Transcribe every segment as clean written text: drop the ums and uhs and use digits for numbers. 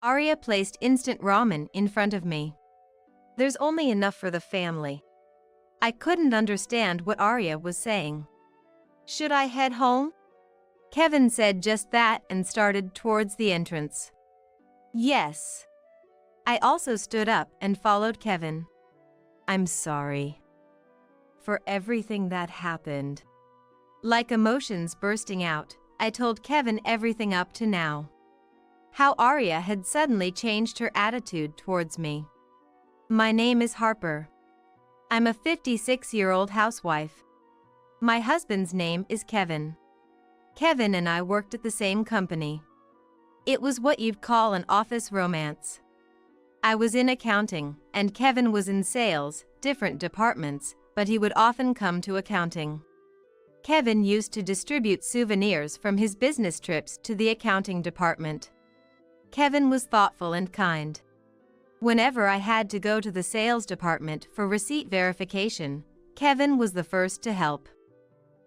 Arya placed instant ramen in front of me. There's only enough for the family. I couldn't understand what Arya was saying. Should I head home? Kevin said just that and started towards the entrance. Yes. I also stood up and followed Kevin. I'm sorry for everything that happened. Like emotions bursting out, I told Kevin everything up to now. How Arya had suddenly changed her attitude towards me. My name is Harper. I'm a 56-year-old housewife. My husband's name is Kevin. Kevin and I worked at the same company. It was what you'd call an office romance. I was in accounting, and Kevin was in sales, different departments, but he would often come to accounting. Kevin used to distribute souvenirs from his business trips to the accounting department. Kevin was thoughtful and kind. Whenever I had to go to the sales department for receipt verification, Kevin was the first to help.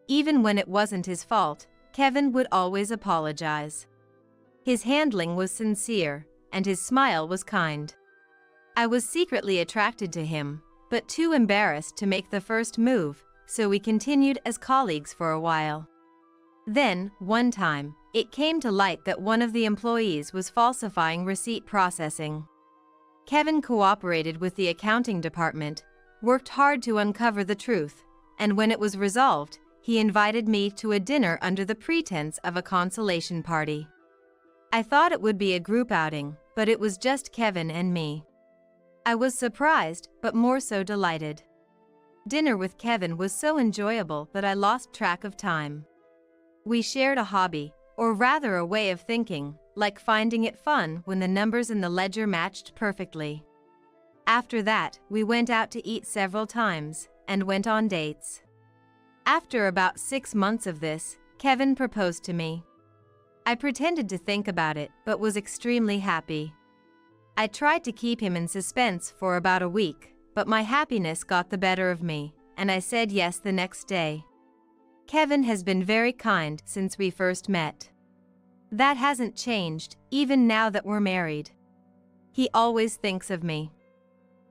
Even when it wasn't his fault, Kevin would always apologize. His handling was sincere, and his smile was kind. I was secretly attracted to him, but too embarrassed to make the first move, so we continued as colleagues for a while. Then, one time, it came to light that one of the employees was falsifying receipt processing. Kevin cooperated with the accounting department, worked hard to uncover the truth, and when it was resolved, he invited me to a dinner under the pretense of a consolation party. I thought it would be a group outing, but it was just Kevin and me. I was surprised, but more so delighted. Dinner with Kevin was so enjoyable that I lost track of time. We shared a hobby, or rather a way of thinking, like finding it fun when the numbers in the ledger matched perfectly. After that, we went out to eat several times, and went on dates. After about 6 months of this, Kevin proposed to me. I pretended to think about it, but was extremely happy. I tried to keep him in suspense for about a week, but my happiness got the better of me, and I said yes the next day. Kevin has been very kind since we first met. That hasn't changed, even now that we're married. He always thinks of me.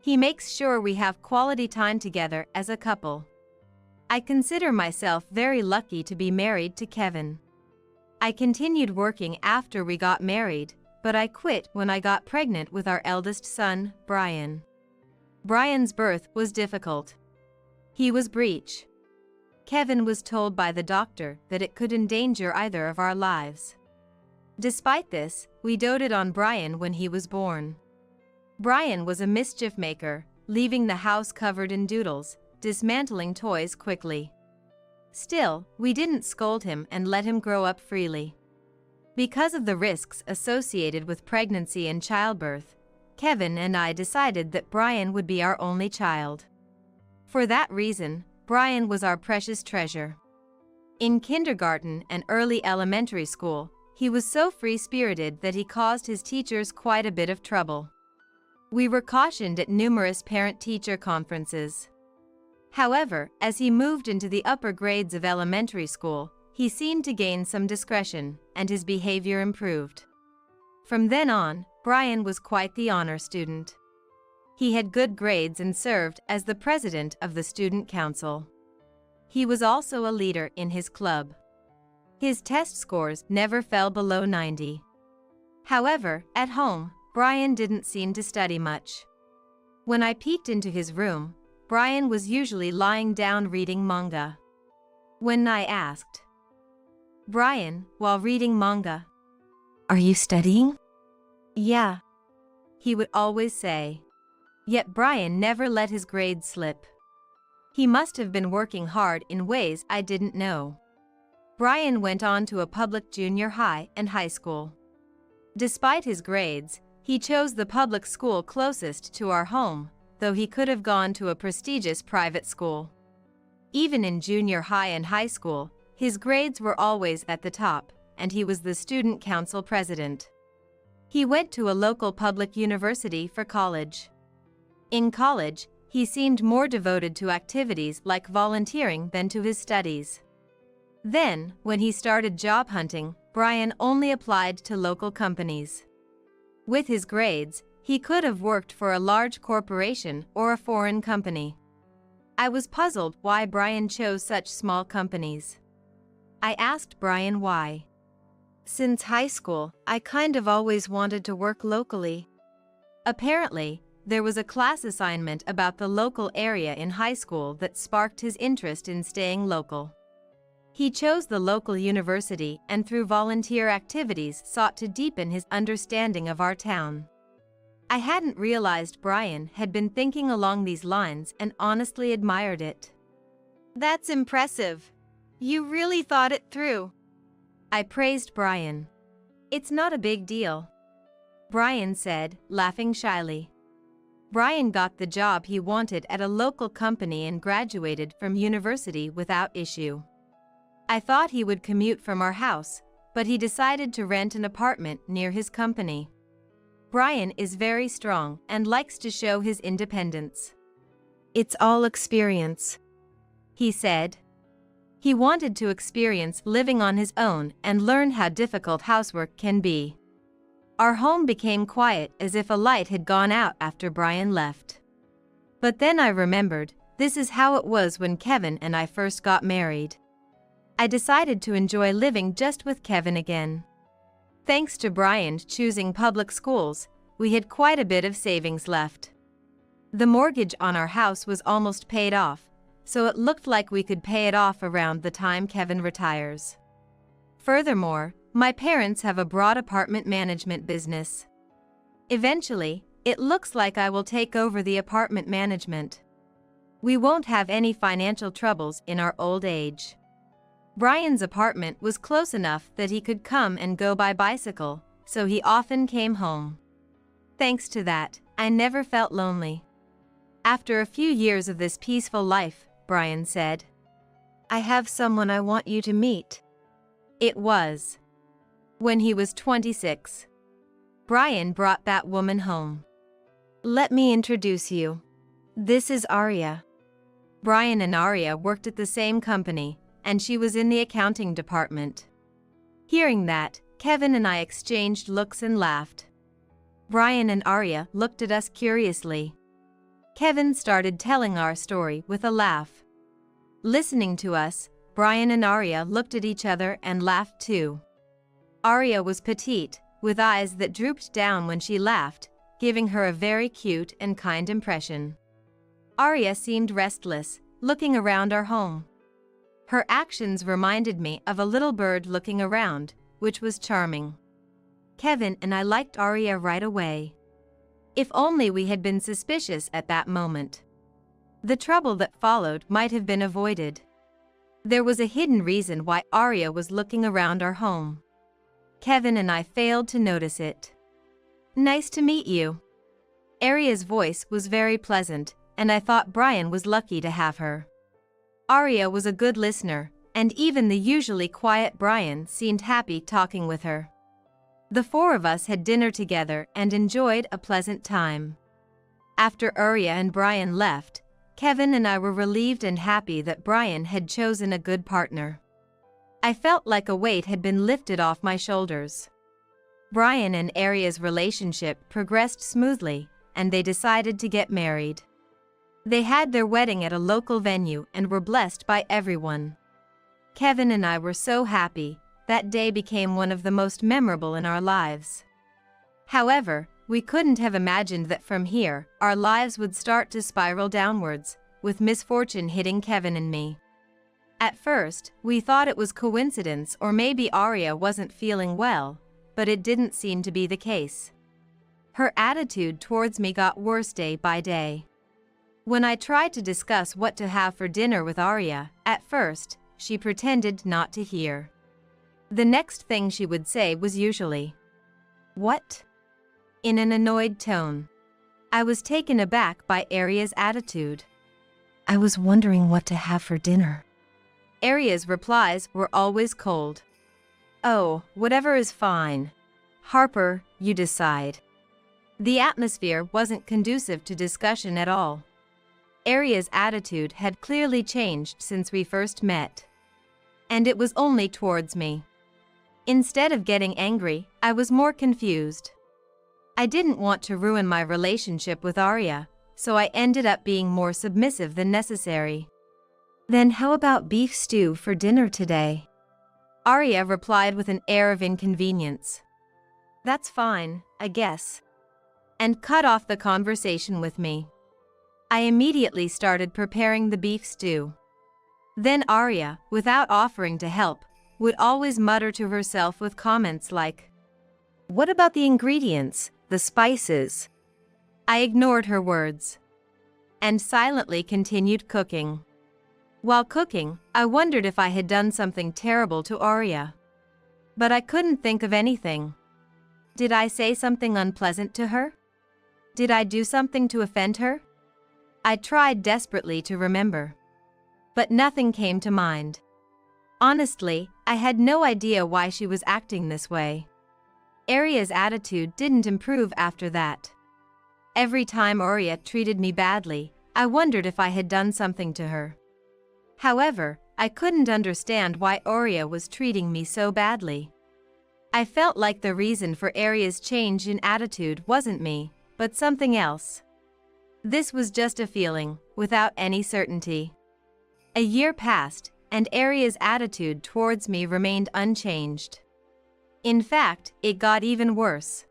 He makes sure we have quality time together as a couple. I consider myself very lucky to be married to Kevin. I continued working after we got married, but I quit when I got pregnant with our eldest son, Brian. Brian's birth was difficult. He was breech. Kevin was told by the doctor that it could endanger either of our lives. Despite this, we doted on Brian when he was born. Brian was a mischief maker, leaving the house covered in doodles, dismantling toys quickly. Still, we didn't scold him and let him grow up freely. Because of the risks associated with pregnancy and childbirth, Kevin and I decided that Brian would be our only child. For that reason, Brian was our precious treasure. In kindergarten and early elementary school, he was so free-spirited that he caused his teachers quite a bit of trouble. We were cautioned at numerous parent-teacher conferences. However, as he moved into the upper grades of elementary school, he seemed to gain some discretion, and his behavior improved. From then on, Brian was quite the honor student. He had good grades and served as the president of the student council. He was also a leader in his club. His test scores never fell below 90. However, at home, Brian didn't seem to study much. When I peeked into his room, Brian was usually lying down reading manga. When I asked, "Brian, while reading manga, are you studying?" "Yeah," he would always say. Yet Brian never let his grades slip. He must have been working hard in ways I didn't know. Brian went on to a public junior high and high school. Despite his grades, he chose the public school closest to our home, though he could have gone to a prestigious private school. Even in junior high and high school, his grades were always at the top, and he was the student council president. He went to a local public university for college. In college, he seemed more devoted to activities like volunteering than to his studies. Then, when he started job hunting, Brian only applied to local companies. With his grades, he could have worked for a large corporation or a foreign company. I was puzzled why Brian chose such small companies. I asked Brian why. Since high school, I kind of always wanted to work locally. Apparently, there was a class assignment about the local area in high school that sparked his interest in staying local. He chose the local university and through volunteer activities sought to deepen his understanding of our town. I hadn't realized Brian had been thinking along these lines and honestly admired it. That's impressive. You really thought it through. I praised Brian. It's not a big deal, Brian said, laughing shyly. Brian got the job he wanted at a local company and graduated from university without issue. I thought he would commute from our house, but he decided to rent an apartment near his company. Brian is very strong and likes to show his independence. It's all experience, he said. He wanted to experience living on his own and learn how difficult housework can be. Our home became quiet as if a light had gone out after Brian left. But then I remembered, this is how it was when Kevin and I first got married. I decided to enjoy living just with Kevin again. Thanks to Brian choosing public schools, we had quite a bit of savings left. The mortgage on our house was almost paid off, so it looked like we could pay it off around the time Kevin retires. Furthermore, my parents have a broad apartment management business. Eventually, it looks like I will take over the apartment management. We won't have any financial troubles in our old age. Brian's apartment was close enough that he could come and go by bicycle, so he often came home. Thanks to that, I never felt lonely. After a few years of this peaceful life, Brian said, I have someone I want you to meet. It was when he was 26. Brian brought that woman home. Let me introduce you. This is Arya. Brian and Arya worked at the same company, and she was in the accounting department. Hearing that, Kevin and I exchanged looks and laughed. Brian and Arya looked at us curiously. Kevin started telling our story with a laugh. Listening to us, Brian and Arya looked at each other and laughed too. Arya was petite, with eyes that drooped down when she laughed, giving her a very cute and kind impression. Arya seemed restless, looking around our home. Her actions reminded me of a little bird looking around, which was charming. Kevin and I liked Arya right away. If only we had been suspicious at that moment. The trouble that followed might have been avoided. There was a hidden reason why Arya was looking around our home. Kevin and I failed to notice it. Nice to meet you. Arya's voice was very pleasant, and I thought Brian was lucky to have her. Arya was a good listener, and even the usually quiet Brian seemed happy talking with her. The four of us had dinner together and enjoyed a pleasant time. After Arya and Brian left, Kevin and I were relieved and happy that Brian had chosen a good partner. I felt like a weight had been lifted off my shoulders. Brian and Arya's relationship progressed smoothly, and they decided to get married. They had their wedding at a local venue and were blessed by everyone. Kevin and I were so happy. That day became one of the most memorable in our lives. However, we couldn't have imagined that from here, our lives would start to spiral downwards, with misfortune hitting Kevin and me. At first, we thought it was coincidence or maybe Arya wasn't feeling well, but it didn't seem to be the case. Her attitude towards me got worse day by day. When I tried to discuss what to have for dinner with Arya, at first, she pretended not to hear. The next thing she would say was usually, "What?" in an annoyed tone. I was taken aback by Arya's attitude. I was wondering what to have for dinner. Arya's replies were always cold. Oh, whatever is fine. Harper, you decide. The atmosphere wasn't conducive to discussion at all. Arya's attitude had clearly changed since we first met. And it was only towards me. Instead of getting angry, I was more confused. I didn't want to ruin my relationship with Arya, so I ended up being more submissive than necessary. Then how about beef stew for dinner today? Arya replied with an air of inconvenience. That's fine, I guess. And cut off the conversation with me. I immediately started preparing the beef stew. Then Arya, without offering to help, would always mutter to herself with comments like, "What about the ingredients, the spices?" I ignored her words and silently continued cooking. While cooking, I wondered if I had done something terrible to Arya. But I couldn't think of anything. Did I say something unpleasant to her? Did I do something to offend her? I tried desperately to remember. But nothing came to mind. Honestly, I had no idea why she was acting this way. Arya's attitude didn't improve after that. Every time Arya treated me badly, I wondered if I had done something to her. However, I couldn't understand why Arya was treating me so badly. I felt like the reason for Arya's change in attitude wasn't me, but something else. This was just a feeling, without any certainty. A year passed, and Arya's attitude towards me remained unchanged. In fact, it got even worse.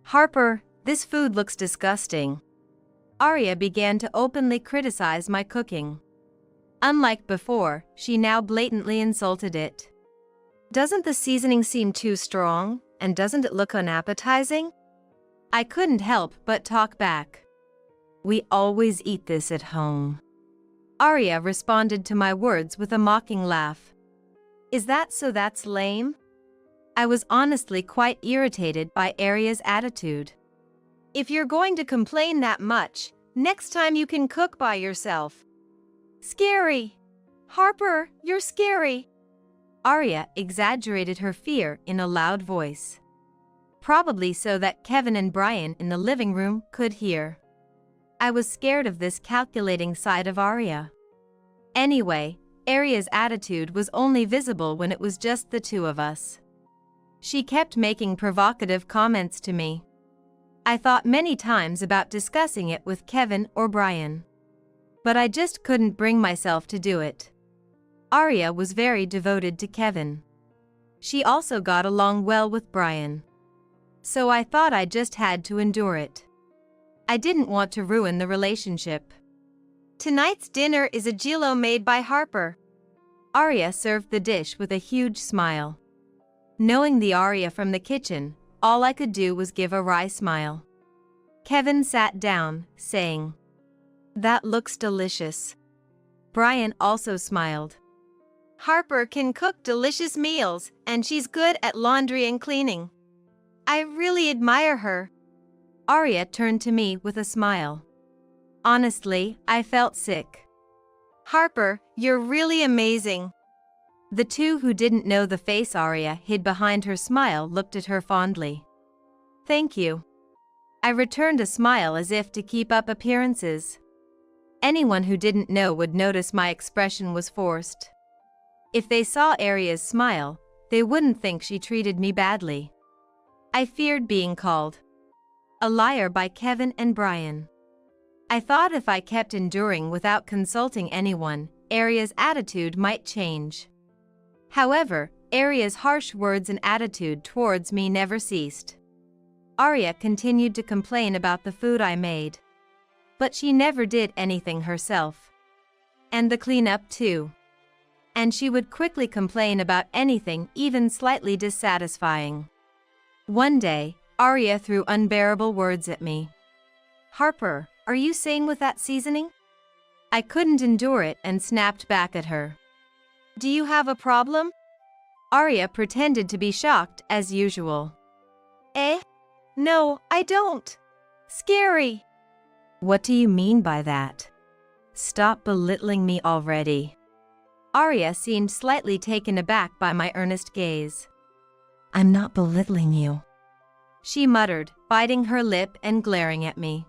"Harper, this food looks disgusting." Arya began to openly criticize my cooking. Unlike before, she now blatantly insulted it. "Doesn't the seasoning seem too strong, and doesn't it look unappetizing?" I couldn't help but talk back. "We always eat this at home." Arya responded to my words with a mocking laugh. "Is that so that's lame?" I was honestly quite irritated by Arya's attitude. "If you're going to complain that much, next time you can cook by yourself." "Scary! Harper, you're scary!" Arya exaggerated her fear in a loud voice. Probably so that Kevin and Brian in the living room could hear. I was scared of this calculating side of Arya. Anyway, Arya's attitude was only visible when it was just the two of us. She kept making provocative comments to me. I thought many times about discussing it with Kevin or Brian. But I just couldn't bring myself to do it. Arya was very devoted to Kevin. She also got along well with Brian. So I thought I just had to endure it. I didn't want to ruin the relationship. "Tonight's dinner is a gilo made by Harper." Arya served the dish with a huge smile. Knowing the Arya from the kitchen, all I could do was give a wry smile. Kevin sat down, saying, "That looks delicious." Brian also smiled. "Harper can cook delicious meals, and she's good at laundry and cleaning. I really admire her." Arya turned to me with a smile. Honestly, I felt sick. "Harper, you're really amazing." The two who didn't know the face Arya hid behind her smile looked at her fondly. "Thank you." I returned a smile as if to keep up appearances. Anyone who didn't know would notice my expression was forced. If they saw Arya's smile, they wouldn't think she treated me badly. I feared being called a liar by Kevin and Brian. I thought if I kept enduring without consulting anyone, Arya's attitude might change. However, Arya's harsh words and attitude towards me never ceased. Arya continued to complain about the food I made. But she never did anything herself. And the cleanup too. And she would quickly complain about anything even slightly dissatisfying. One day, Arya threw unbearable words at me. "Harper, are you sane with that seasoning?" I couldn't endure it and snapped back at her. "Do you have a problem?" Arya pretended to be shocked as usual. "Eh? No, I don't. Scary." "What do you mean by that? Stop belittling me already." Arya seemed slightly taken aback by my earnest gaze. "I'm not belittling you," she muttered, biting her lip and glaring at me.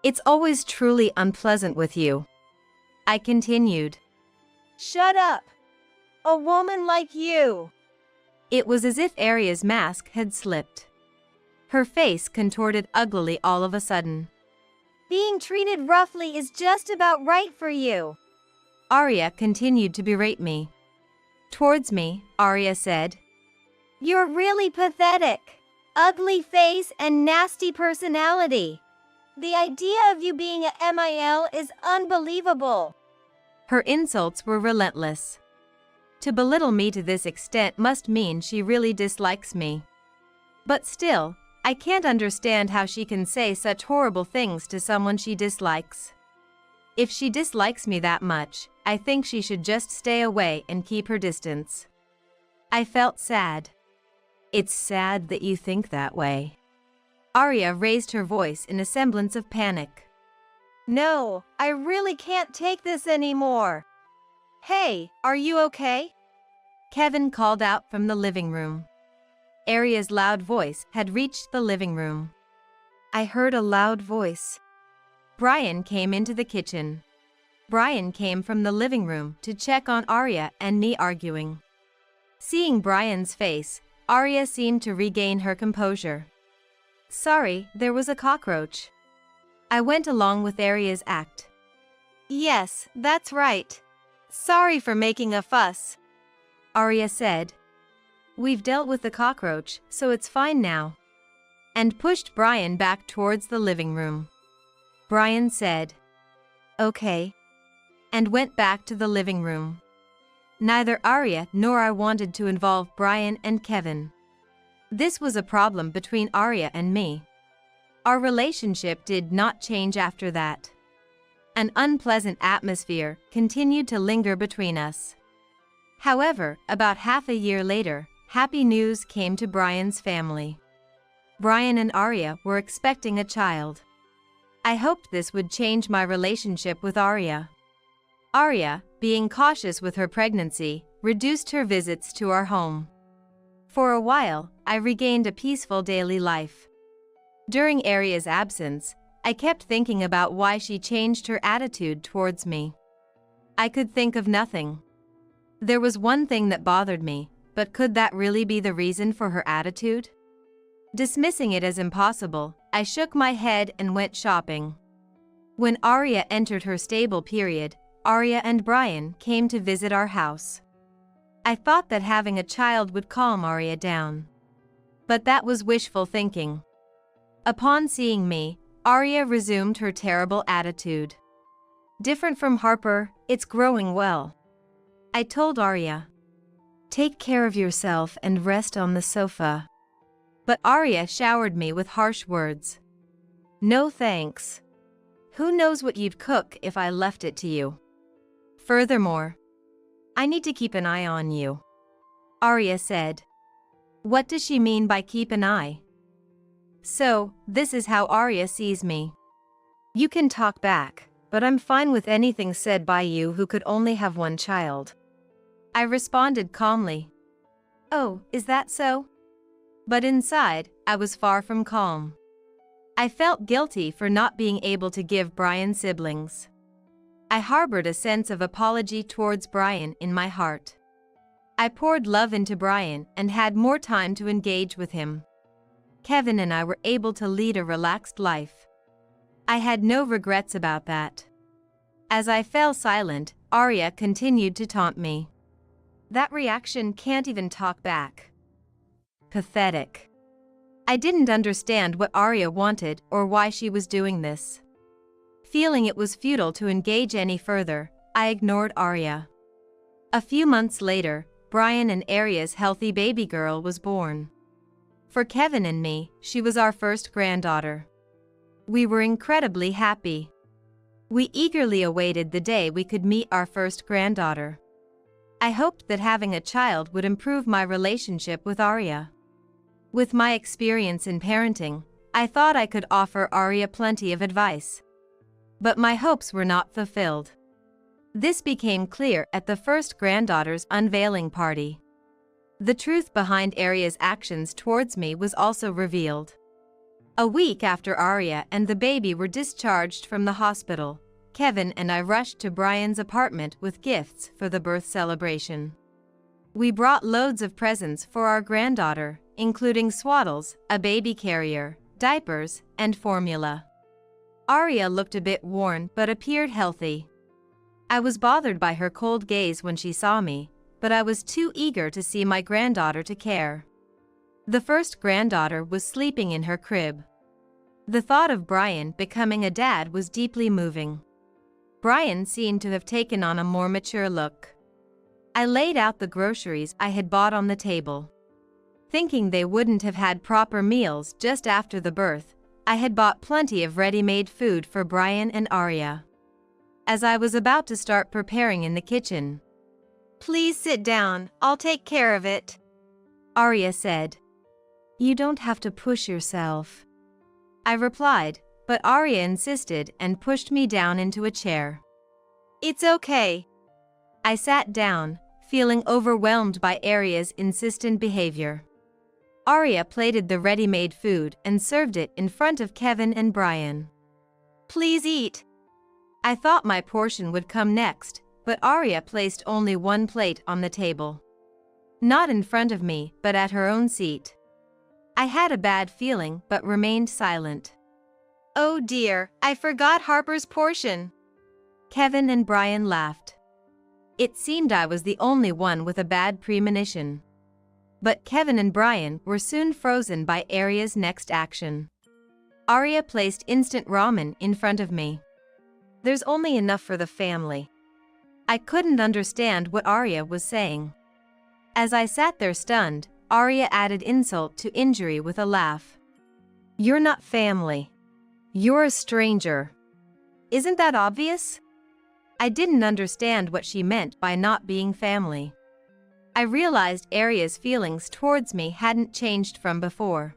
"It's always truly unpleasant with you," I continued. "Shut up! A woman like you!" It was as if Arya's mask had slipped. Her face contorted uglily all of a sudden. Being treated roughly is just about right for you. Arya continued to berate me. Towards me, Arya said, You're really pathetic. Ugly face and nasty personality. The idea of you being a MIL is unbelievable. Her insults were relentless. To belittle me to this extent must mean she really dislikes me. But still, I can't understand how she can say such horrible things to someone she dislikes. If she dislikes me that much, I think she should just stay away and keep her distance. I felt sad. It's sad that you think that way. Arya raised her voice in a semblance of panic. No, I really can't take this anymore. Hey, are you okay? Kevin called out from the living room. Arya's loud voice had reached the living room. I heard a loud voice. Brian came into the kitchen. Brian came from the living room to check on Arya and me arguing. Seeing Brian's face, Arya seemed to regain her composure. Sorry, there was a cockroach. I went along with Arya's act. Yes, that's right. Sorry for making a fuss. Arya said. We've dealt with the cockroach, so it's fine now. And pushed Brian back towards the living room. Brian said, Okay. And went back to the living room. Neither Arya nor I wanted to involve Brian and Kevin. This was a problem between Arya and me. Our relationship did not change after that. An unpleasant atmosphere continued to linger between us. However, about half a year later, happy news came to Brian's family. Brian and Arya were expecting a child. I hoped this would change my relationship with Arya. Arya, being cautious with her pregnancy, reduced her visits to our home. For a while, I regained a peaceful daily life. During Arya's absence, I kept thinking about why she changed her attitude towards me. I could think of nothing. There was one thing that bothered me, but could that really be the reason for her attitude? Dismissing it as impossible, I shook my head and went shopping. When Arya entered her stable period, Arya and Brian came to visit our house. I thought that having a child would calm Arya down. But that was wishful thinking. Upon seeing me, Arya resumed her terrible attitude. Different from Harper, it's growing well. I told Arya. Take care of yourself and rest on the sofa. But Arya showered me with harsh words. No thanks. Who knows what you'd cook if I left it to you? Furthermore, I need to keep an eye on you. Arya said. What does she mean by keep an eye? So, this is how Arya sees me. You can talk back, but I'm fine with anything said by you who could only have one child. I responded calmly. Oh, is that so? But inside, I was far from calm. I felt guilty for not being able to give Brian siblings. I harbored a sense of apology towards Brian in my heart. I poured love into Brian and had more time to engage with him. Kevin and I were able to lead a relaxed life. I had no regrets about that. As I fell silent, Arya continued to taunt me. That reaction can't even talk back. Pathetic. I didn't understand what Arya wanted or why she was doing this. Feeling it was futile to engage any further, I ignored Arya. A few months later, Brian and Arya's healthy baby girl was born. For Kevin and me, she was our first granddaughter. We were incredibly happy. We eagerly awaited the day we could meet our first granddaughter. I hoped that having a child would improve my relationship with Arya. With my experience in parenting, I thought I could offer Arya plenty of advice. But my hopes were not fulfilled. This became clear at the first granddaughter's unveiling party. The truth behind Arya's actions towards me was also revealed. A week after Arya and the baby were discharged from the hospital, Kevin and I rushed to Brian's apartment with gifts for the birth celebration. We brought loads of presents for our granddaughter, including swaddles, a baby carrier, diapers, and formula. Arya looked a bit worn but appeared healthy. I was bothered by her cold gaze when she saw me, but I was too eager to see my granddaughter to care. The first granddaughter was sleeping in her crib. The thought of Brian becoming a dad was deeply moving. Brian seemed to have taken on a more mature look. I laid out the groceries I had bought on the table. Thinking they wouldn't have had proper meals just after the birth, I had bought plenty of ready-made food for Brian and Arya. As I was about to start preparing in the kitchen, "Please sit down, I'll take care of it," Arya said. "You don't have to push yourself," I replied, but Arya insisted and pushed me down into a chair. "It's okay." I sat down, feeling overwhelmed by Arya's insistent behavior. Arya plated the ready-made food and served it in front of Kevin and Brian. "Please eat." I thought my portion would come next, but Arya placed only one plate on the table. Not in front of me, but at her own seat. I had a bad feeling but remained silent. "Oh dear, I forgot Harper's portion." Kevin and Brian laughed. It seemed I was the only one with a bad premonition. But Kevin and Brian were soon frozen by Arya's next action. Arya placed instant ramen in front of me. "There's only enough for the family." I couldn't understand what Arya was saying. As I sat there stunned, Arya added insult to injury with a laugh. "You're not family. You're a stranger. Isn't that obvious?" I didn't understand what she meant by not being family. I realized Arya's feelings towards me hadn't changed from before.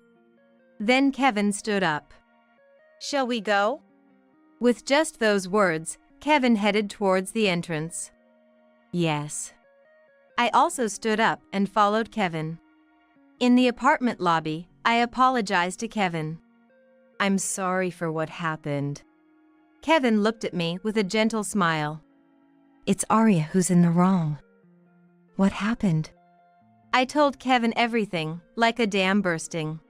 Then Kevin stood up. "Shall we go?" With just those words, Kevin headed towards the entrance. Yes. I also stood up and followed Kevin. In the apartment lobby, I apologized to Kevin. "I'm sorry for what happened." Kevin looked at me with a gentle smile. "It's Arya who's in the wrong." "What happened?" I told Kevin everything, like a dam bursting.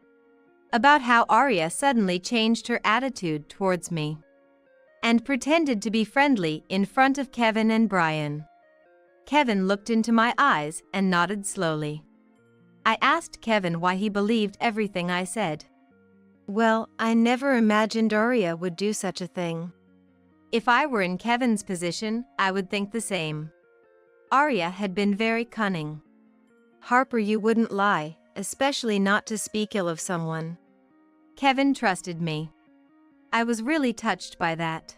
About how Arya suddenly changed her attitude towards me and pretended to be friendly in front of Kevin and Brian. Kevin looked into my eyes and nodded slowly. I asked Kevin why he believed everything I said. "Well, I never imagined Arya would do such a thing. If I were in Kevin's position, I would think the same. Arya had been very cunning. Harper, you wouldn't lie, especially not to speak ill of someone." Kevin trusted me. I was really touched by that.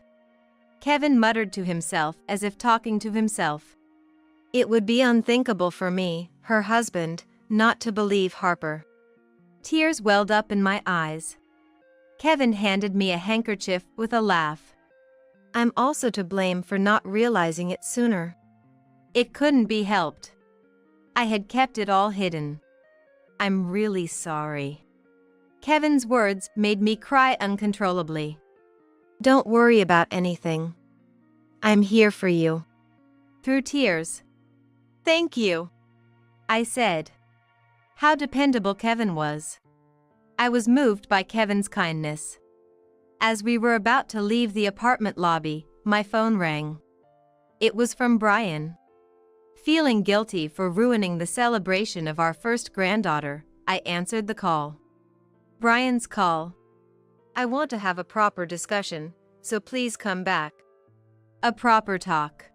Kevin muttered to himself as if talking to himself. "It would be unthinkable for me, her husband, not to believe Harper." Tears welled up in my eyes. Kevin handed me a handkerchief with a laugh. "I'm also to blame for not realizing it sooner. It couldn't be helped. I had kept it all hidden. I'm really sorry." Kevin's words made me cry uncontrollably. "Don't worry about anything. I'm here for you." Through tears. "Thank you," I said. How dependable Kevin was. I was moved by Kevin's kindness. As we were about to leave the apartment lobby, my phone rang. It was from Brian. Feeling guilty for ruining the celebration of our first granddaughter, I answered the call. Brian's call. "I want to have a proper discussion, so please come back." A proper talk.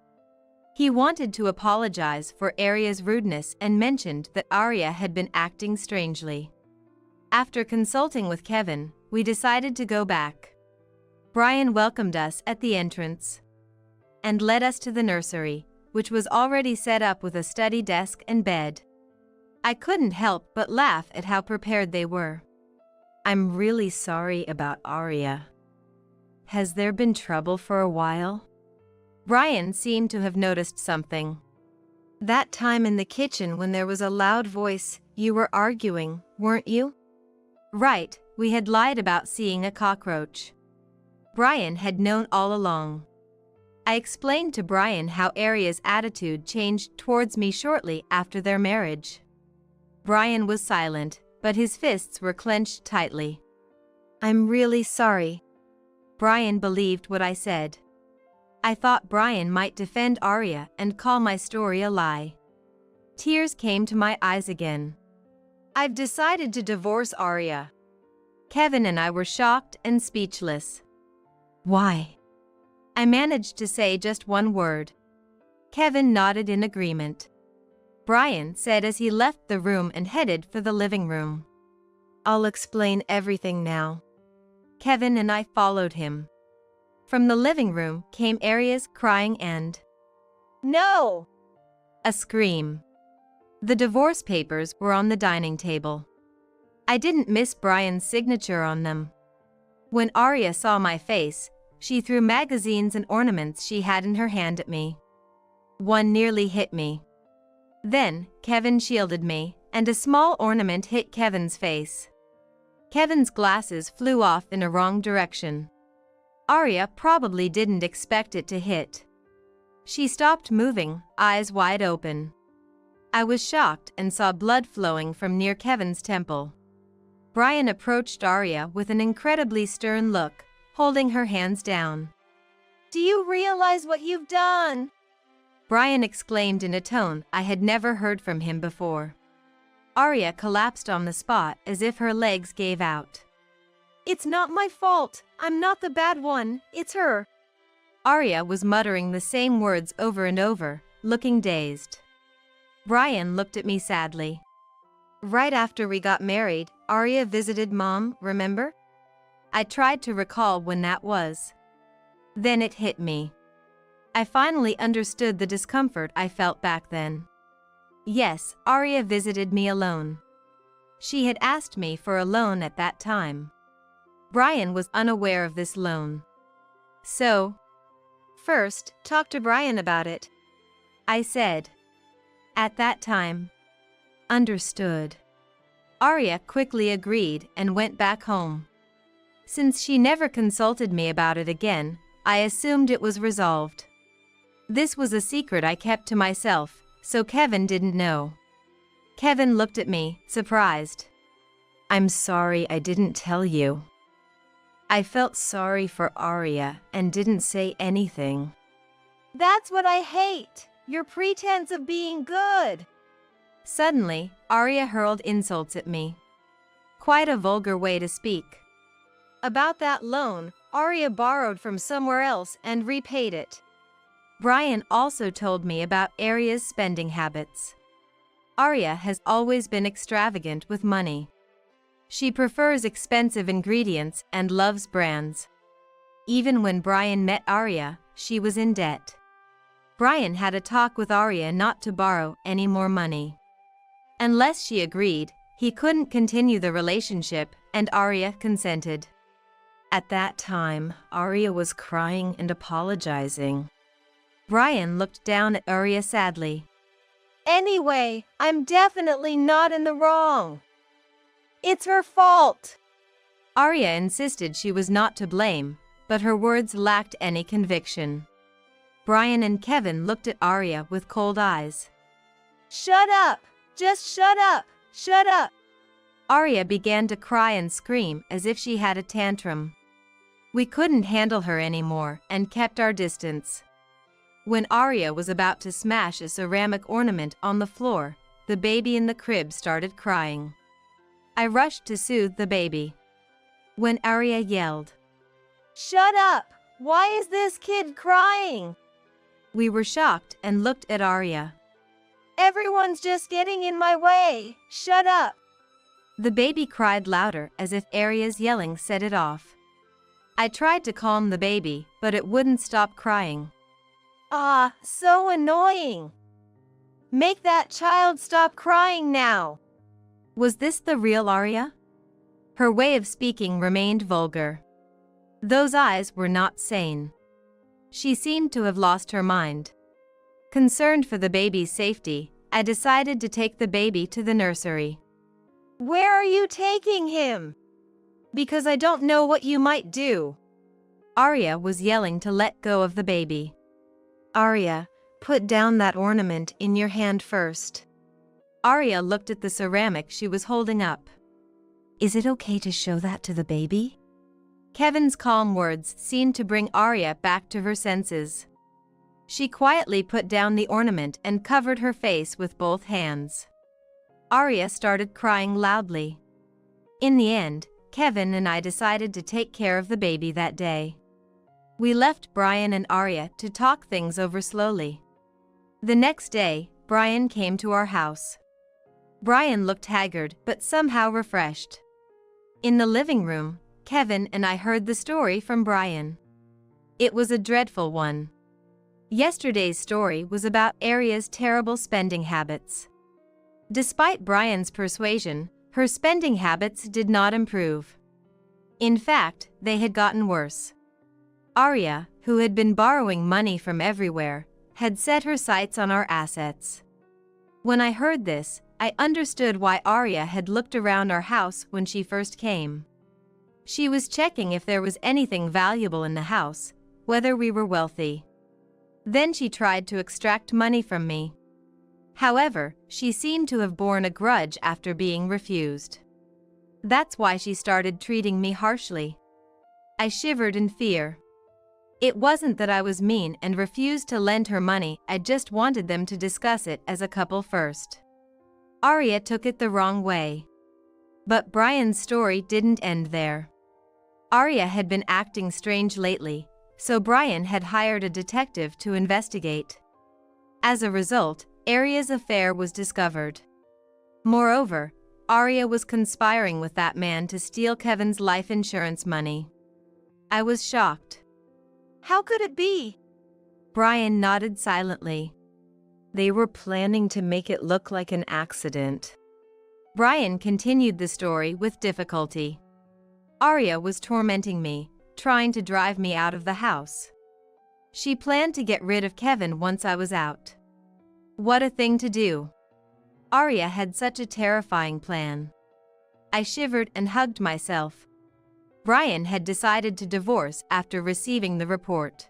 He wanted to apologize for Arya's rudeness and mentioned that Arya had been acting strangely. After consulting with Kevin, we decided to go back. Brian welcomed us at the entrance and led us to the nursery, which was already set up with a study desk and bed. I couldn't help but laugh at how prepared they were. "I'm really sorry about Arya. Has there been trouble for a while?" Brian seemed to have noticed something. "That time in the kitchen when there was a loud voice, you were arguing, weren't you?" Right, we had lied about seeing a cockroach. Brian had known all along. I explained to Brian how Arya's attitude changed towards me shortly after their marriage. Brian was silent, but his fists were clenched tightly. "I'm really sorry." Brian believed what I said. I thought Brian might defend Arya and call my story a lie. Tears came to my eyes again. "I've decided to divorce Arya." Kevin and I were shocked and speechless. "Why?" I managed to say just one word. Kevin nodded in agreement. Brian said as he left the room and headed for the living room. "I'll explain everything now." Kevin and I followed him. From the living room came Arya's crying and "No!" a scream. The divorce papers were on the dining table. I didn't miss Brian's signature on them. When Arya saw my face, she threw magazines and ornaments she had in her hand at me. One nearly hit me. Then, Kevin shielded me, and a small ornament hit Kevin's face. Kevin's glasses flew off in a wrong direction. Arya probably didn't expect it to hit. She stopped moving, eyes wide open. I was shocked and saw blood flowing from near Kevin's temple. Brian approached Arya with an incredibly stern look, holding her hands down. "Do you realize what you've done?" Brian exclaimed in a tone I had never heard from him before. Arya collapsed on the spot as if her legs gave out. "It's not my fault. I'm not the bad one. It's her." Arya was muttering the same words over and over, looking dazed. Brian looked at me sadly. "Right after we got married, Arya visited Mom, remember?" I tried to recall when that was. Then it hit me. I finally understood the discomfort I felt back then. Yes, Arya visited me alone. She had asked me for a loan at that time. Brian was unaware of this loan. So, "First, talk to Brian about it," I said. At that time. "Understood." Arya quickly agreed and went back home. Since she never consulted me about it again, I assumed it was resolved. This was a secret I kept to myself, so Kevin didn't know. Kevin looked at me, surprised. "I'm sorry I didn't tell you." I felt sorry for Arya and didn't say anything. "That's what I hate, your pretense of being good." Suddenly, Arya hurled insults at me. Quite a vulgar way to speak. About that loan, Arya borrowed from somewhere else and repaid it. Brian also told me about Arya's spending habits. Arya has always been extravagant with money. She prefers expensive ingredients and loves brands. Even when Brian met Arya, she was in debt. Brian had a talk with Arya not to borrow any more money. Unless she agreed, he couldn't continue the relationship, and Arya consented. At that time, Arya was crying and apologizing. Brian looked down at Arya sadly. "Anyway, I'm definitely not in the wrong. It's her fault." Arya insisted she was not to blame, but her words lacked any conviction. Brian and Kevin looked at Arya with cold eyes. "Shut up! Just shut up! Shut up!" Arya began to cry and scream as if she had a tantrum. We couldn't handle her anymore and kept our distance. When Arya was about to smash a ceramic ornament on the floor, the baby in the crib started crying. I rushed to soothe the baby. When Arya yelled, "Shut up! Why is this kid crying?" we were shocked and looked at Arya. "Everyone's just getting in my way. Shut up!" The baby cried louder as if Arya's yelling set it off. I tried to calm the baby, but it wouldn't stop crying. Ah, so annoying. Make that child stop crying now. Was this the real Arya? Her way of speaking remained vulgar. Those eyes were not sane. She seemed to have lost her mind. Concerned for the baby's safety, I decided to take the baby to the nursery. "Where are you taking him?" "Because I don't know what you might do." Arya was yelling to let go of the baby. Arya, put down that ornament in your hand first. Arya looked at the ceramic she was holding up. Is it okay to show that to the baby? Kevin's calm words seemed to bring Arya back to her senses. She quietly put down the ornament and covered her face with both hands. Arya started crying loudly. In the end, Kevin and I decided to take care of the baby that day. We left Brian and Arya to talk things over slowly. The next day, Brian came to our house. Brian looked haggard but somehow refreshed. In the living room, Kevin and I heard the story from Brian. It was a dreadful one. Yesterday's story was about Arya's terrible spending habits. Despite Brian's persuasion, her spending habits did not improve. In fact, they had gotten worse. Arya, who had been borrowing money from everywhere, had set her sights on our assets. When I heard this, I understood why Arya had looked around our house when she first came. She was checking if there was anything valuable in the house, whether we were wealthy. Then she tried to extract money from me. However, she seemed to have borne a grudge after being refused. That's why she started treating me harshly. I shivered in fear. It wasn't that I was mean and refused to lend her money, I just wanted them to discuss it as a couple first. Arya took it the wrong way. But Brian's story didn't end there. Arya had been acting strange lately, so Brian had hired a detective to investigate. As a result, Arya's affair was discovered. Moreover, Arya was conspiring with that man to steal Kevin's life insurance money. I was shocked. How could it be? Brian nodded silently. They were planning to make it look like an accident. Brian continued the story with difficulty. Arya was tormenting me, trying to drive me out of the house. She planned to get rid of Kevin once I was out. What a thing to do. Arya had such a terrifying plan. I shivered and hugged myself. Brian had decided to divorce after receiving the report.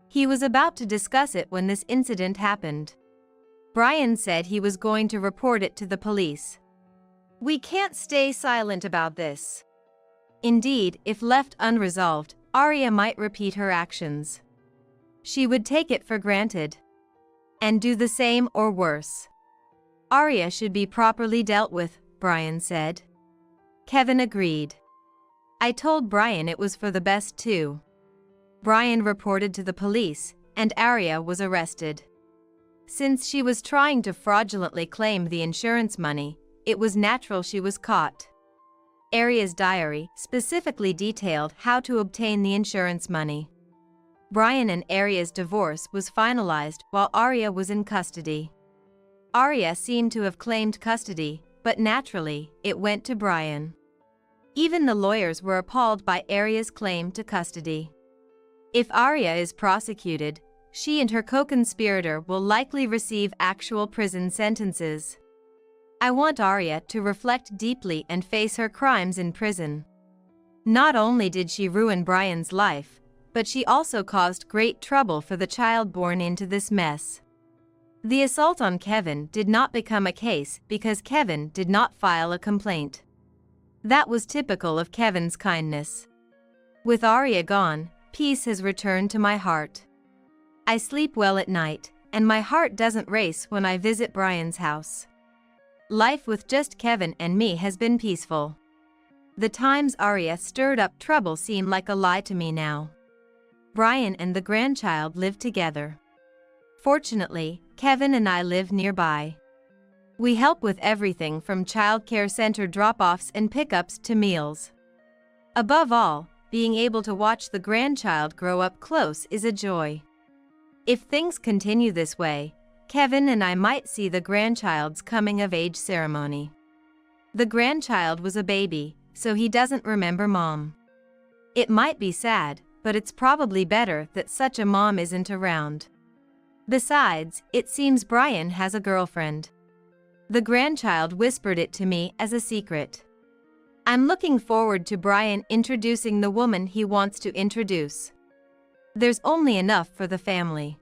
He was about to discuss it when this incident happened. Brian said he was going to report it to the police. We can't stay silent about this. Indeed, if left unresolved, Arya might repeat her actions. She would take it for granted and do the same or worse. Arya should be properly dealt with, Brian said. Kevin agreed. I told Brian it was for the best too. Brian reported to the police, and Arya was arrested. Since she was trying to fraudulently claim the insurance money, it was natural she was caught. Arya's diary specifically detailed how to obtain the insurance money. Brian and Arya's divorce was finalized while Arya was in custody. Arya seemed to have claimed custody, but naturally, it went to Brian. Even the lawyers were appalled by Arya's claim to custody. If Arya is prosecuted, she and her co-conspirator will likely receive actual prison sentences. I want Arya to reflect deeply and face her crimes in prison. Not only did she ruin Brian's life, but she also caused great trouble for the child born into this mess. The assault on Kevin did not become a case because Kevin did not file a complaint. That was typical of Kevin's kindness. With Arya gone, peace has returned to my heart. I sleep well at night, and my heart doesn't race when I visit Brian's house. Life with just Kevin and me has been peaceful. The times Arya stirred up trouble seem like a lie to me now. Brian and the grandchild live together. Fortunately, Kevin and I live nearby. We help with everything from childcare center drop-offs and pickups to meals. Above all, being able to watch the grandchild grow up close is a joy. If things continue this way, Kevin and I might see the grandchild's coming-of-age ceremony. The grandchild was a baby, so he doesn't remember mom. It might be sad, but it's probably better that such a mom isn't around. Besides, it seems Brian has a girlfriend. The grandchild whispered it to me as a secret. I'm looking forward to Brian introducing the woman he wants to introduce. There's only enough for the family.